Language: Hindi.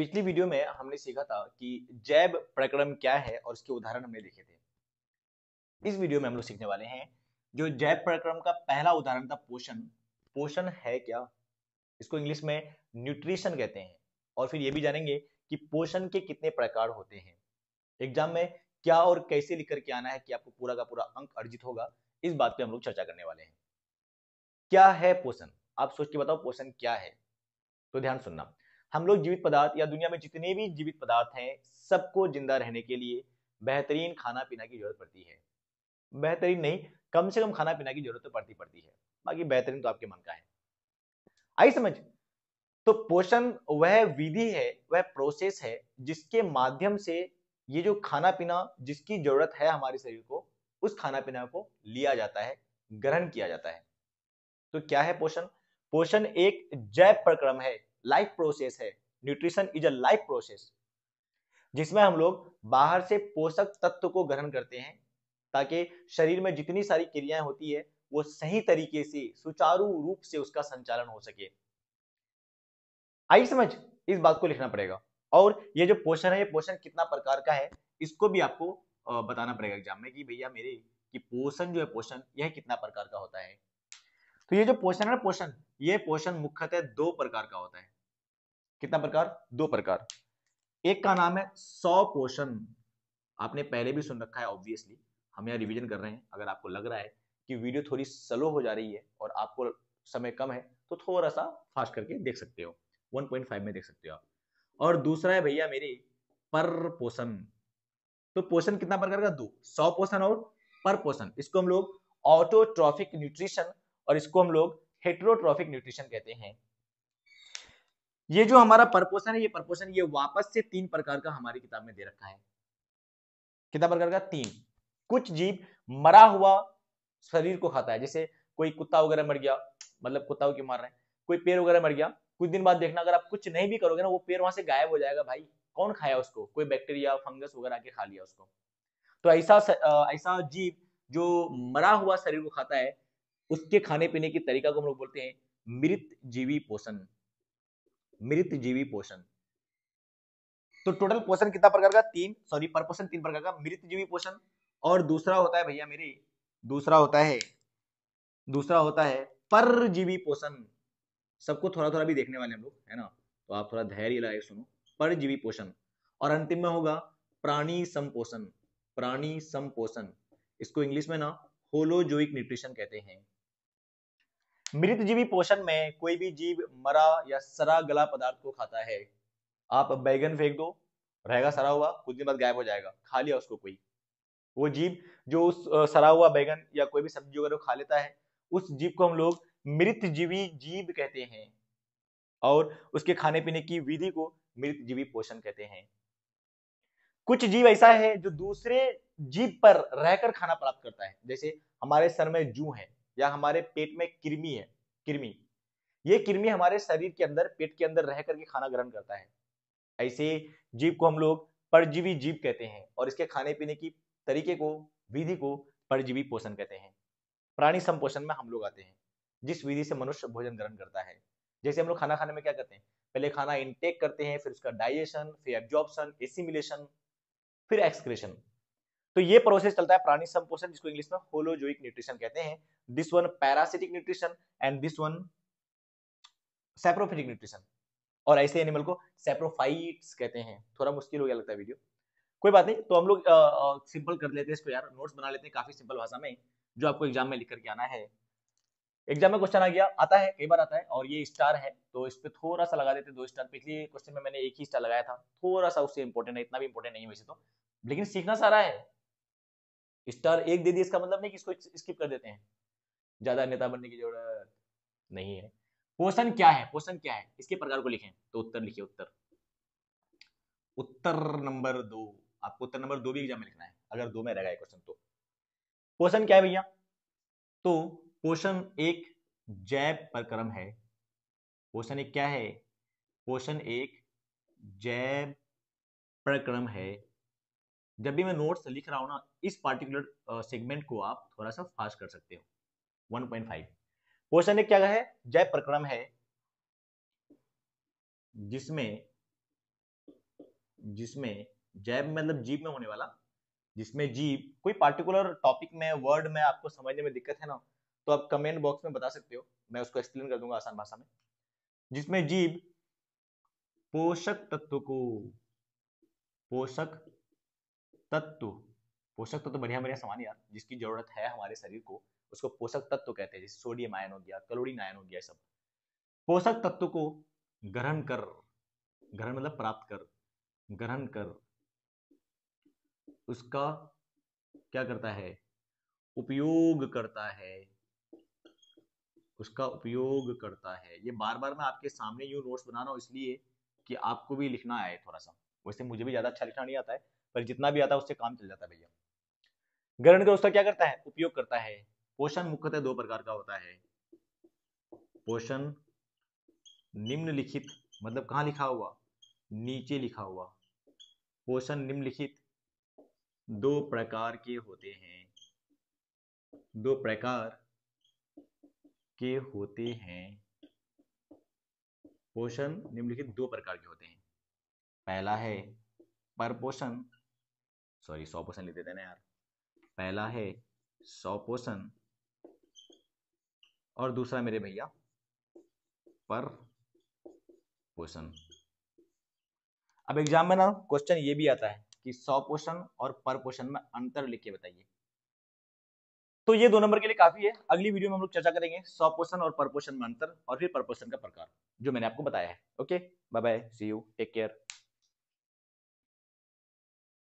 पिछली वीडियो में हमने सीखा था कि जैव प्रक्रम क्या है और उसके उदाहरण हमने देखे थे। इस वीडियो में हम लोग सीखने वाले हैं जो जैव प्रक्रम का पहला उदाहरण था पोषण। पोषण है क्या, इसको इंग्लिश में न्यूट्रिशन कहते हैं। और फिर ये भी जानेंगे कि पोषण के कितने प्रकार होते हैं। एग्जाम में क्या और कैसे लिख करके आना है कि आपको पूरा का पूरा अंक अर्जित होगा, इस बात पे हम लोग चर्चा करने वाले हैं। क्या है पोषण, आप सोच के बताओ पोषण क्या है। तो ध्यान सुनना, हम लोग जीवित पदार्थ या दुनिया में जितने भी जीवित पदार्थ हैं सबको जिंदा रहने के लिए बेहतरीन खाना पीना की जरूरत पड़ती है। बेहतरीन नहीं, कम से कम खाना पीना की जरूरत तो पड़ती है। बाकी बेहतरीन तो आपके मन का है। आई समझ। तो पोषण वह विधि है, वह प्रोसेस है जिसके माध्यम से ये जो खाना पीना जिसकी जरूरत है हमारे शरीर को, उस खाना पीना को लिया जाता है, ग्रहण किया जाता है। तो क्या है पोषण? पोषण एक जैव प्रक्रम है, लाइफ प्रोसेस है। Nutrition is a life process जिसमें हम लोग बाहर से पोषक तत्व को ग्रहण करते हैं ताकि शरीर में जितनी सारी क्रियाएं होती है वो सही तरीके से सुचारू रूप से उसका संचालन हो सके। आई समझ। इस बात को लिखना पड़ेगा। और ये जो पोषण है, ये पोषण कितना प्रकार का है, इसको भी आपको बताना पड़ेगा एग्जाम में कि भैया मेरे कि पोषण जो है, पोषण यह कितना प्रकार का होता है। तो ये जो पोषण है, पोषण ये पोषण मुख्यतः दो प्रकार का होता है। कितना प्रकार? दो प्रकार। एक का नाम है सौ पोषण। आपने पहले भी सुन रखा है ऑब्वियसली, हम यहाँ रिवीजन कर रहे हैं। अगर आपको लग रहा है कि वीडियो थोड़ी स्लो हो जा रही है और आपको समय कम है तो थोड़ा सा फास्ट करके देख सकते हो, 1.5 में देख सकते हो आप। और दूसरा है भैया मेरे पर पोषण। तो पोषण कितना प्रकार का? दो, सौ पोषण और पर पोषण। इसको हम लोग ऑटोट्रॉफिक न्यूट्रिशन और इसको हम लोग हेटेरोट्रॉफिक न्यूट्रिशन कहते हैं। ये जो हमारा परपोषण है, ये परपोषण ये वापस से तीन प्रकार का हमारी किताब में दे रखा है। कितना प्रकार का? तीन। कुछ जीव मरा हुआ शरीर को खाता है, जैसे कोई कुत्ता वगैरह मर गया, मतलब कुत्ता को क्यों मार रहे हैं, कोई पेड़ वगैरह मर गया, कुछ दिन बाद देखना अगर आप कुछ नहीं भी करोगे ना वो पेड़ वहां से गायब हो जाएगा। भाई कौन खाया उसको? कोई बैक्टीरिया फंगस वगैरह आके खा लिया उसको। तो ऐसा जीव जो मरा हुआ शरीर को खाता है, उसके खाने पीने की तरीका को हम लोग बोलते हैं मृत जीवी पोषण। मृत जीवी पोषण। तो टोटल पोषण कितना प्रकार का? तीन, सॉरी पर पोषण तीन प्रकार का, मृत जीवी पोषण और दूसरा होता है भैया मेरे, दूसरा होता है दूसरा होता है परजीवी पोषण। सबको थोड़ा थोड़ा भी देखने वाले हम लोग, है ना, तो आप थोड़ा धैर्य लगाए सुनो। परजीवी पोषण। और अंतिम में होगा प्राणी संपोषण। प्राणी संपोषण, इसको इंग्लिश में ना होलोजोइक न्यूट्रिशन कहते हैं। मृत जीवी पोषण में कोई भी जीव मरा या सड़ा गला पदार्थ को खाता है। आप बैगन फेंक दो, रहेगा सड़ा हुआ, कुछ दिन बाद गायब हो जाएगा, खा लिया उसको कोई। वो जीव जो उस सड़ा हुआ बैगन या कोई भी सब्जी वगैरह खा लेता है, उस जीव को हम लोग मृत जीवी जीव कहते हैं। और उसके खाने पीने की विधि को मृत जीवी पोषण कहते हैं। कुछ जीव ऐसा है जो दूसरे जीव पर रहकर खाना प्राप्त करता है, जैसे हमारे सर में जू है या हमारे पेट में कृमि है। कृमि, ये कृमि हमारे शरीर के अंदर, पेट के अंदर रह करके खाना ग्रहण करता है। ऐसे जीव को हम लोग परजीवी जीव कहते हैं और इसके खाने पीने की तरीके को, विधि को परजीवी पोषण कहते हैं। प्राणी संपोषण में हम लोग आते हैं, जिस विधि से मनुष्य भोजन ग्रहण करता है। जैसे हम लोग खाना खाने में क्या करते हैं, पहले खाना इनटेक करते हैं, फिर उसका डाइजेशन, फिर एब्जॉर्प्शन, एसिमिलेशन, फिर एक्सक्रेशन। तो ये प्रोसेस चलता है प्राणी संपोषण, जिसको इंग्लिश में होलोजोइक न्यूट्रिशन कहते हैं। This one parasitic nutrition and this one saprophytic nutrition. और ऐसे एनिमल को सैप्रोफाइट्स कहते हैं। थोड़ा मुश्किल हो गया लगता है वीडियो, कोई बात नहीं। तो हम लोग सिंपल कर लेते हैं इसको यार, नोट्स बना लेते हैं काफी सिंपल भाषा में, जो आपको एग्जाम में लिख करके आना है। एग्जाम में क्वेश्चन आ गया, आता है, कई बार आता है, और ये स्टार है तो इस पे थोड़ा सा लगा देते हैं, 2 स्टार। पिछले क्वेश्चन में मैंने एक ही स्टार लगाया था, थोड़ा सा उससे इंपॉर्टेंट है, इतना भी इंपॉर्टेंट नहीं है वैसे तो, लेकिन सीखना सारा है। स्टार एक दे दिया इसका मतलब नहीं कि इसको स्किप कर देते हैं, ज्यादा नेता बनने की जरूरत नहीं है। पोषण क्या है? पोषण क्या है, इसके प्रकार को लिखें तो उत्तर लिखिए। उत्तर, उत्तर नंबर 2। आपको उत्तर नंबर 2 भी एग्जाम में लिखना है, अगर 2 में रहेगा क्वेश्चन तो। पोषण क्या है भैया? तो पोषण एक जैव प्रक्रम है। पोषण एक क्या है? पोषण एक जैव प्रक्रम है। जब भी मैं नोट्स लिख रहा हूं ना, इस पार्टिकुलर सेगमेंट को आप थोड़ा सा फास्ट कर सकते हो, 1.5। पोषण एक क्या है? जैव प्रक्रम है जिसमें जिसमें जैब मतलब जीभ में होने वाला, जिसमें जीभ कोई पार्टिकुलर टॉपिक में वर्ड में आपको समझने में दिक्कत है ना, तो आप कमेंट बॉक्स में बता सकते हो, मैं उसको एक्सप्लेन कर दूंगा आसान भाषा में। जिसमें जीभ पोषक तत्व को, पोषक तत्व, पोषक तत्व बढ़िया बढ़िया सामान यार, जिसकी जरूरत है हमारे शरीर को, उसको पोषक तत्व कहते हैं। जैसे सोडियम आयन हो गया, क्लोरीन आयन हो गया, सब पोषक तत्व को ग्रहण कर, ग्रहण मतलब प्राप्त कर, ग्रहण कर उसका क्या करता है, उपयोग करता है, उसका उपयोग करता है। ये बार बार मैं आपके सामने यूं नोट्स बना रहा हूं इसलिए कि आपको भी लिखना आए थोड़ा सा। वैसे मुझे भी ज्यादा अच्छा लिखना नहीं आता है, पर जितना भी आता है उससे काम चल जाता है भैया। ग्रहण कर उसका क्या करता है, उपयोग करता है। पोषण मुख्यतः दो प्रकार का होता है। पोषण निम्नलिखित, मतलब कहाँ लिखा हुआ, नीचे लिखा हुआ। पोषण निम्नलिखित दो प्रकार के होते हैं, दो प्रकार के होते हैं। पोषण निम्नलिखित दो प्रकार के होते हैं। पहला है परपोषण, सॉरी 100% लिख देते हैं ना यार। पहला है स्वपोषण और दूसरा मेरे भैया पर पोषण। अब एग्जाम में ना क्वेश्चन ये भी आता है कि स्वपोषण और पर पोषण में अंतर लिख के बताइए। तो ये 2 नंबर के लिए काफी है। अगली वीडियो में हम लोग चर्चा करेंगे स्वपोषण और परपोषण में अंतर और फिर परपोषण का प्रकार जो मैंने आपको बताया है। Okay, bye bye, see you, take care.